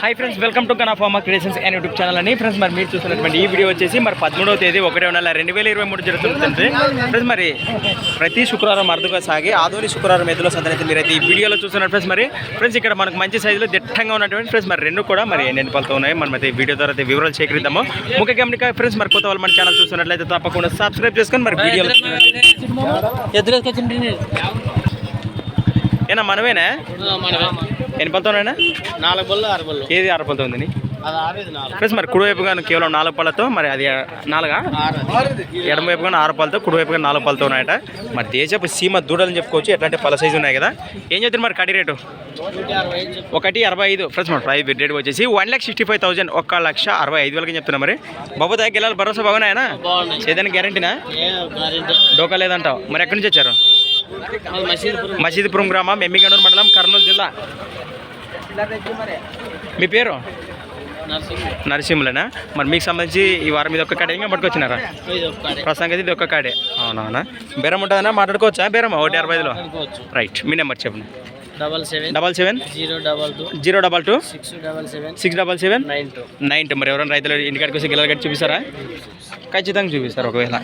Hi friends, welcome to కనా pharma creations and YouTube channel అని. Friends మరి మీరు చూస్తున్నటువంటి ఈ వీడియో వచ్చేసి మరి 13వ తేదీ 1వ నెల 2023 జరుగుతుంది. ఫ్రెండ్స్ మరి ప్రతి శుక్రవారం అరుదుగా సాగి ఆదోని శుక్రవారం ఎద్దుల సందనైతే మీరైతే ఈ వీడియోలో చూస్తున్నారు. ఫ్రెండ్స్ ఇక్కడ మనకు మంచి సైజులో దిట్టంగా ఉన్నటువంటి ఫ్రెండ్స్ మరి రెండు కూడా మరి ఎన్ని పలుతూ ఉన్నాయి. మనమైతే ఈ వీడియో ద్వారా వివరాలు సేకరిద్దాము. ముఖ్య గమనిక ఫ్రెండ్స్ మరి కొత్త వాళ్ళు మన ఛానల్ చూస్తున్నట్లయితే తప్పకుండా సబ్స్క్రైబ్ చేసుకొని మరి వీడియోలో ఏనా మనమేనా ఎన్ని పళ్ళతోనైనా 4 పళ్ళు 6 పళ్ళు ఏది 6 పళ్ళతో ఉందని ఫ్రెండ్స్ మరి కుడివైపుగా కేవలం 4 పళ్ళతో మరి అది 4 ఎడమవైపుగా 6 పళ్ళతో కుడివైపుగా 4 పళ్ళతో ఉన్నాయట. మరి దేశపు సీమ దూడలని చెప్పుకోవచ్చు. ఎట్లాంటి పళ్ళ సైజు ఉన్నాయి కదా. ఏం చెప్తారు మరి కడి రేటు 1,65 ఫ్రెండ్స్ మరి ప్రైస్ రేట్ వచ్చేసి 1,65,000 1,65,000 చెప్తున్నా. మరి బాబు దగ్గర గెలాలి భరోసా బాగున్నాయనా? చేదానికి గ్యారంటీనా? డోకా లేదంటావు. మరి ఎక్కడి నుంచి వచ్చారు? మసీదుపురం గ్రామం, ఎమ్మిగనూరు మండలం, కర్నూలు జిల్లా. మీ పేరు? నరసింహులేనా? మరి మీకు సంబంధించి ఈ వారం మీద ఒక్క కాడే ఇంకా పట్టుకొచ్చినారా? ప్రస్తుతానికి ఇది ఒక్క కాడే. అవునవునా? బేరం ఉంటుందన్నా? మాట్లాడుకోవచ్చా బేరమా? 1,65,000 రైట్. మీ నెంబర్ చెప్పండి. 77 022 677 92. మరి ఎవరైనా రైతులు ఇంటికాడికి వచ్చి గిల్లలు కట్టి చూపిస్తారా? ఖచ్చితంగా చూపిస్తారు. ఒకవేళ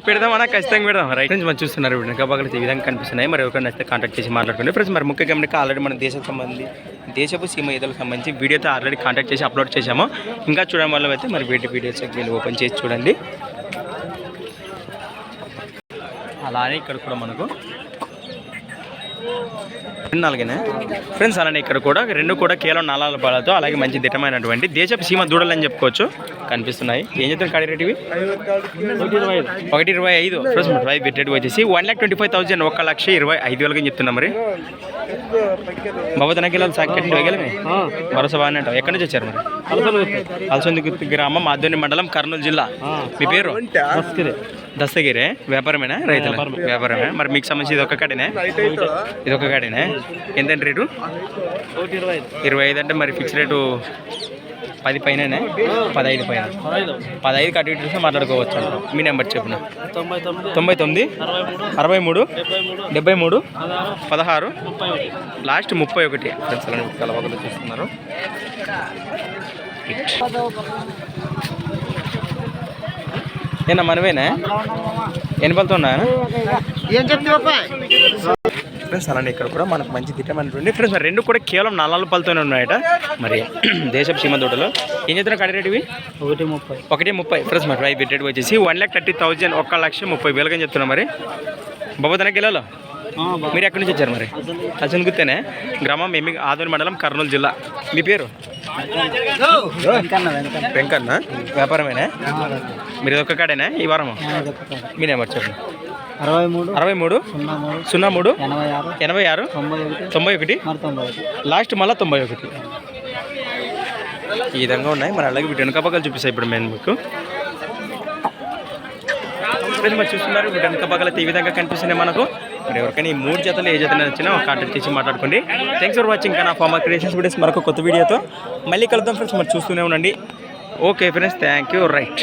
పెడదామన్నా ఖచ్చితంగా పెడదాం. రైట్ నుంచి మనం చూస్తున్నారు వెనకబాగలు ఈ విధంగా కనిపిస్తున్నాయి. మరి ఎవరికైనా అయితే కాంటాక్ట్ చేసి మాట్లాడుకోండి. ఫ్రెండ్స్ మరి ముఖ్య గమనిక ఆల్రెడీ మన దేశపు సీమ ఈదలకు సంబంధించి వీడియోతో ఆల్రెడీ కాంటాక్ట్ చేసి అప్లోడ్ చేశాము. ఇంకా చూడడం వల్ల అయితే మరి వీటి వీడియోస్ వీళ్ళు ఓపెన్ చేసి చూడండి. అలానే ఇక్కడ కూడా మనకు 4 ఫ్రెండ్స్ అలానే ఇక్కడ కూడా రెండు కూడా కేవలం 4 పళ్ళతో అలాగే మంచి దిట్టమైనటువంటి దేశపు సీమ దూడలు అని చెప్పుకోవచ్చు కనిపిస్తున్నాయి. ఏం చెప్తారు కాడి రేటు? 1,25,000 ఫ్రెండ్స్ ప్రైస్ రేట్ వచ్చేసి 1,25,000 1,25,000 చెప్తున్నా. మరి బాబు తనకి వెళ్ళాలి సాకెట్ వేగలమే భరోసా బాగానే అంటావు. ఎక్కడి నుంచి వచ్చారు? మరి అలసందుర్తి గ్రామం, ఆదోని మండలం, కర్నూలు జిల్లా. మీ పేరు? దస్తగిరే. వ్యాపారమేనా? రైతుల వ్యాపారమే. మరి మీకు సంబంధించి ఇది ఒక్క కాడేనా? ఇది ఒక్క కాడేనా? ఎంతంటే రేటు? 25 అంటే మరి ఫిక్స్ రేటు 10 పైన 15 పైన 15 కట్టి చూస్తే మాట్లాడుకోవచ్చు అంటారు. మీ నెంబర్ చెప్పిన 99 63 73 16 లాస్ట్ 31. ఫ్రెండ్స్ అలా కలవకలు చూస్తున్నారు. ఏనా మనమేనా? ఎన్ని పళ్ళతో ఉన్నాయా? ఫ్రెండ్స్ అలానే ఇక్కడ కూడా మనకు మంచి దిట్టమైనటువంటి ఫ్రెండ్స్ మరి రెండు కూడా కేవలం 4 పళ్ళతోనే ఉన్నాయట. మరి దేశపు సీమ దూడలు ఏం చేస్తున్నా కడి రేటు? 1,30 ఫ్రెండ్స్ మరి ప్రైస్ రేట్ వచ్చేసి 1,30,000 1,30,000 చెప్తున్నా. మరి బాబు తనకి వెళ్ళాలో మీరు ఎక్కడి నుంచి వచ్చారు? మరి అసలు గ్రామం, ఆదోని మండలం, కర్నూలు జిల్లా. మీ పేరు? వెంకన్న. వ్యాపారమేనా? మీరు ఒక్క కాడేనా ఈ వారము? మీ నెంబర్ చెప్పండి. 63 03 86 91 లాస్ట్ మళ్ళీ 91. ఈ విధంగా ఉన్నాయి. మరి అలాగే వీటి వెనుక పక్కలు చూపిస్తాయి ఇప్పుడు మేము మీకు. మరి చూస్తున్నారు వీటి వెనుక పక్కలు ఈ విధంగా కనిపిస్తున్నాయి మనకు. మరి ఎవరికైనా ఈ 3 జతలు ఏ జతలు నచ్చినా కాంటాక్ట్ చేసి మాట్లాడుకోండి. థ్యాంక్స్ ఫర్ వాచింగ్ కనా ఫార్మా క్రియేషన్స్ వీడియోస్. మరొక కొత్త వీడియోతో మళ్ళీ కలుద్దాం ఫ్రెండ్స్. మరి చూస్తూనే ఉండండి. Okay friends, thank you. Right.